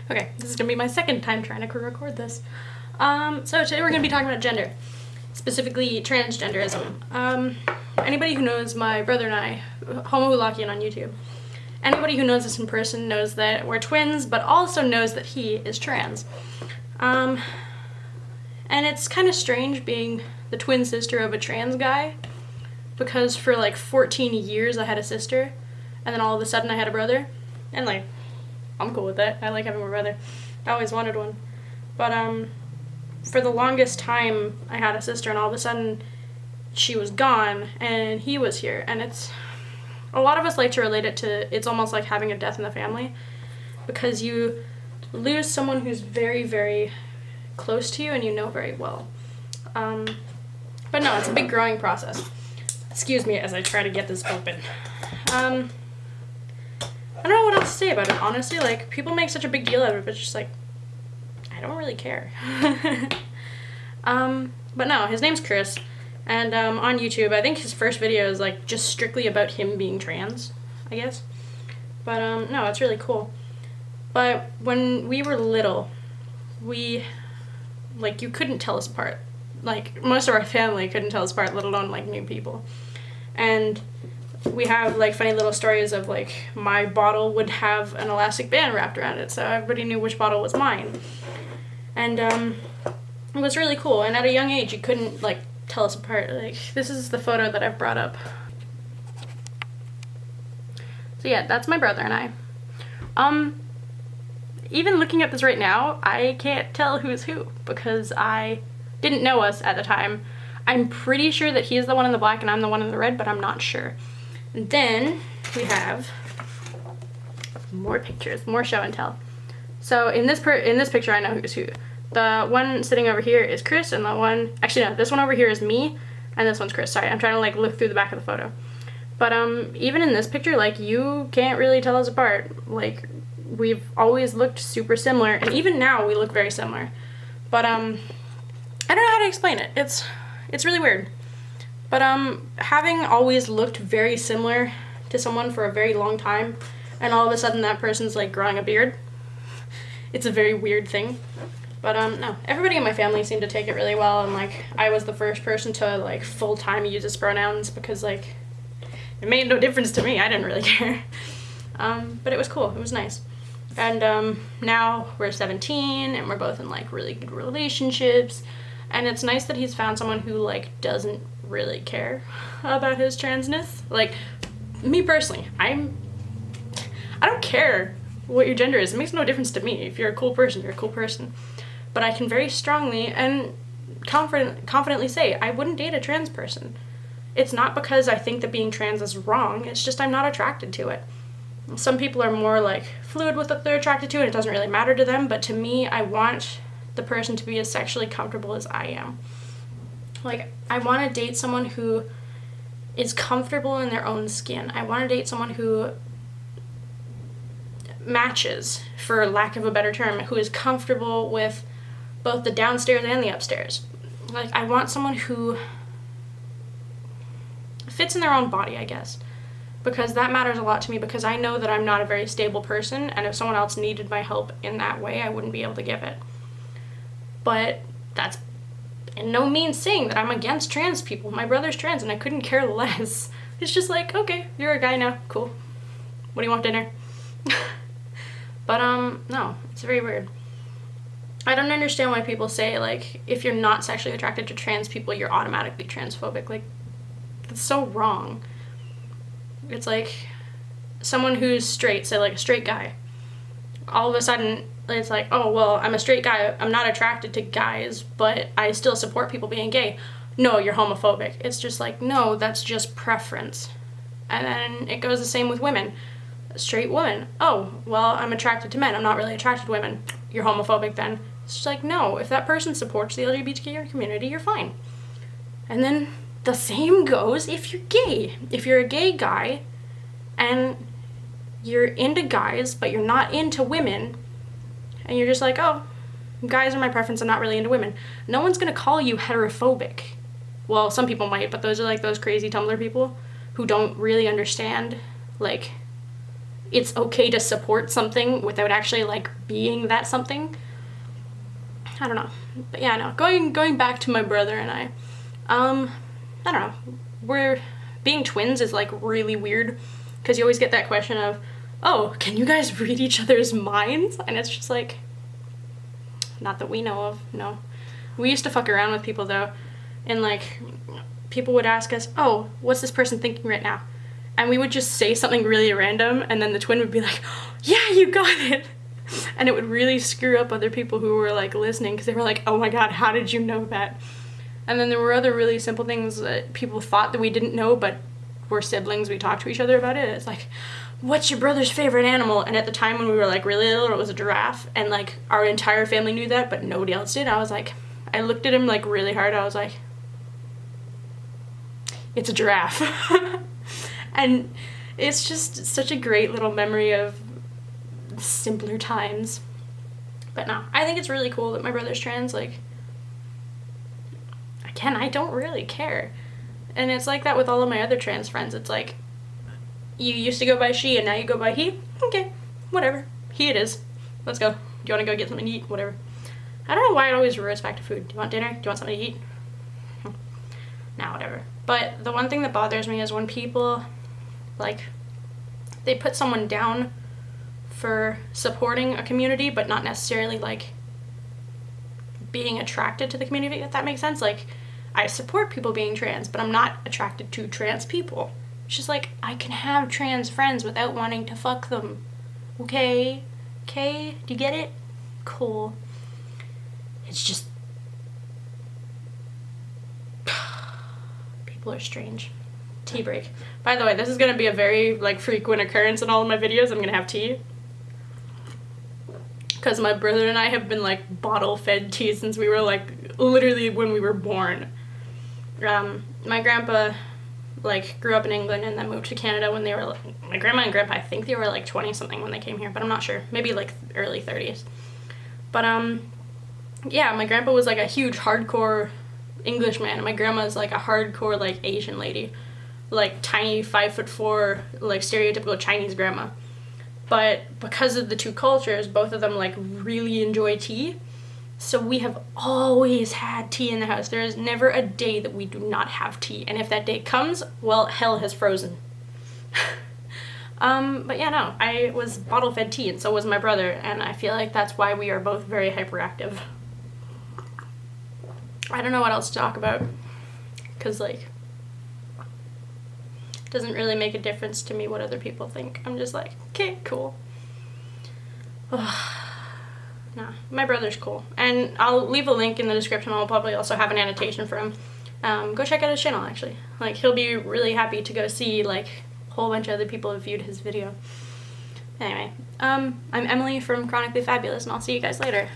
Okay, this is gonna be my second time trying to record this. So today we're gonna be talking about gender, specifically transgenderism. Anybody who knows my brother and I, Homowholockian on YouTube, anybody who knows us in person knows that we're twins, but also knows that he is trans. And it's kind of strange being the twin sister of a trans guy, because for like 14 years I had a sister, and then all of a sudden I had a brother, and like, I'm cool with that. I like having a brother. I always wanted one. But for the longest time I had a sister, and all of a sudden she was gone and he was here. And it's, a lot of us like to relate it to, it's almost like having a death in the family, because you lose someone who's very, very close to you and you know very well. But no, it's a big growing process. Excuse me as I try to get this open. I don't know what else to say about it, honestly. Like, people make such a big deal out of it, but it's just like, I don't really care. But no, his name's Chris, and on YouTube, I think his first video is like just strictly about him being trans, I guess. But no, it's really cool. But when we were little, we, like, you couldn't tell us apart. Like, most of our family couldn't tell us apart, let alone like new people. And we have like funny little stories of like, my bottle would have an elastic band wrapped around it, so everybody knew which bottle was mine. And it was really cool. And at a young age, you couldn't like tell us apart. Like, this is the photo that I've brought up. So yeah, that's my brother and I. Even looking at this right now, I can't tell who's who, because I didn't know us at the time. I'm pretty sure that he's the one in the black and I'm the one in the red, but I'm not sure. And then we have more pictures, more show and tell. So in this picture, I know who's who. The one sitting over here is Chris, and the one, actually no, this one over here is me, and this one's Chris. Sorry, I'm trying to like look through the back of the photo. But even in this picture, like, you can't really tell us apart. Like, we've always looked super similar, and even now we look very similar. But I don't know how to explain it. It's really weird. But having always looked very similar to someone for a very long time, and all of a sudden that person's like growing a beard, it's a very weird thing. But no, everybody in my family seemed to take it really well, and like, I was the first person to like full-time use his pronouns, because like, it made no difference to me. I didn't really care. But it was cool. It was nice. And now we're 17 and we're both in like really good relationships, and it's nice that he's found someone who like doesn't really care about his transness. Like, me personally, I don't care what your gender is. It makes no difference to me. If you're a cool person, you're a cool person. But I can very strongly and confidently say I wouldn't date a trans person. It's not because I think that being trans is wrong, it's just I'm not attracted to it. Some people are more like fluid with what they're attracted to and it doesn't really matter to them, but to me, I want the person to be as sexually comfortable as I am. Like, I want to date someone who is comfortable in their own skin. I want to date someone who matches, for lack of a better term, who is comfortable with both the downstairs and the upstairs. Like, I want someone who fits in their own body, I guess, because that matters a lot to me, because I know that I'm not a very stable person, and if someone else needed my help in that way, I wouldn't be able to give it. But that's in no means saying that I'm against trans people. My brother's trans and I couldn't care less. It's just like, okay, you're a guy now, cool. What do you want for dinner? But no, it's very weird. I don't understand why people say, like, if you're not sexually attracted to trans people, you're automatically transphobic. Like, that's so wrong. It's like someone who's straight, say like a straight guy, all of a sudden it's like, oh, well, I'm a straight guy, I'm not attracted to guys, but I still support people being gay. No, you're homophobic. It's just like, no, that's just preference. And then it goes the same with women. A straight woman, oh, well, I'm attracted to men, I'm not really attracted to women. You're homophobic then. It's just like, no, if that person supports the LGBTQ community, you're fine. And then the same goes if you're gay. If you're a gay guy and you're into guys, but you're not into women, and you're just like, oh, guys are my preference, I'm not really into women, no one's gonna call you heterophobic. Well, some people might, but those are like those crazy Tumblr people who don't really understand, like, it's okay to support something without actually like being that something. I don't know. But yeah, no. Going back to my brother and I don't know. We're being twins is like really weird because you always get that question of, oh, can you guys read each other's minds? And it's just like, not that we know of, no. We used to fuck around with people though, and like people would ask us, oh, what's this person thinking right now? And we would just say something really random, and then the twin would be like, yeah, you got it. And it would really screw up other people who were like listening because they were like, oh my god, how did you know that? And then there were other really simple things that people thought that we didn't know, but we're siblings, we talked to each other about it. It's like, what's your brother's favorite animal? And at the time when we were like really little, it was a giraffe, and like our entire family knew that, but nobody else did. I was like, I looked at him like really hard. I was like, it's a giraffe. And it's just such a great little memory of simpler times. But no, I think it's really cool that my brother's trans. Like, again, I don't really care. And it's like that with all of my other trans friends. It's like, you used to go by she and now you go by he. Okay, whatever. He it is. Let's go. Do you want to go get something to eat? Whatever. I don't know why it always reverts back to food. Do you want dinner? Do you want something to eat? Nah, whatever. But the one thing that bothers me is when people, like, they put someone down for supporting a community, but not necessarily, like, being attracted to the community, if that makes sense. Like, I support people being trans, but I'm not attracted to trans people. It's just like, I can have trans friends without wanting to fuck them. Okay? Okay? Do you get it? Cool. It's just... people are strange. Tea break. By the way, this is going to be a very, like, frequent occurrence in all of my videos. I'm going to have tea. Because my brother and I have been, like, bottle-fed tea since we were, like, literally when we were born. My grandpa, like, grew up in England and then moved to Canada when they were, like, my grandma and grandpa, I think they were, like, 20-something when they came here, but I'm not sure. Maybe, like, early 30s. But, yeah, my grandpa was, like, a huge, hardcore Englishman, and my grandma's, like, a hardcore, like, Asian lady. Like, tiny, 5'4", like, stereotypical Chinese grandma. But because of the two cultures, both of them, like, really enjoy tea. So we have always had tea in the house. There is never a day that we do not have tea. And if that day comes, well, hell has frozen. But yeah, no, I was bottle-fed tea, and so was my brother. And I feel like that's why we are both very hyperactive. I don't know what else to talk about. Because, like, it doesn't really make a difference to me what other people think. I'm just like, okay, cool. Nah, my brother's cool. And I'll leave a link in the description. I'll probably also have an annotation for him. Go check out his channel, actually. Like, he'll be really happy to go see, like, a whole bunch of other people have viewed his video. Anyway, I'm Emily from Chronically Fabulous, and I'll see you guys later.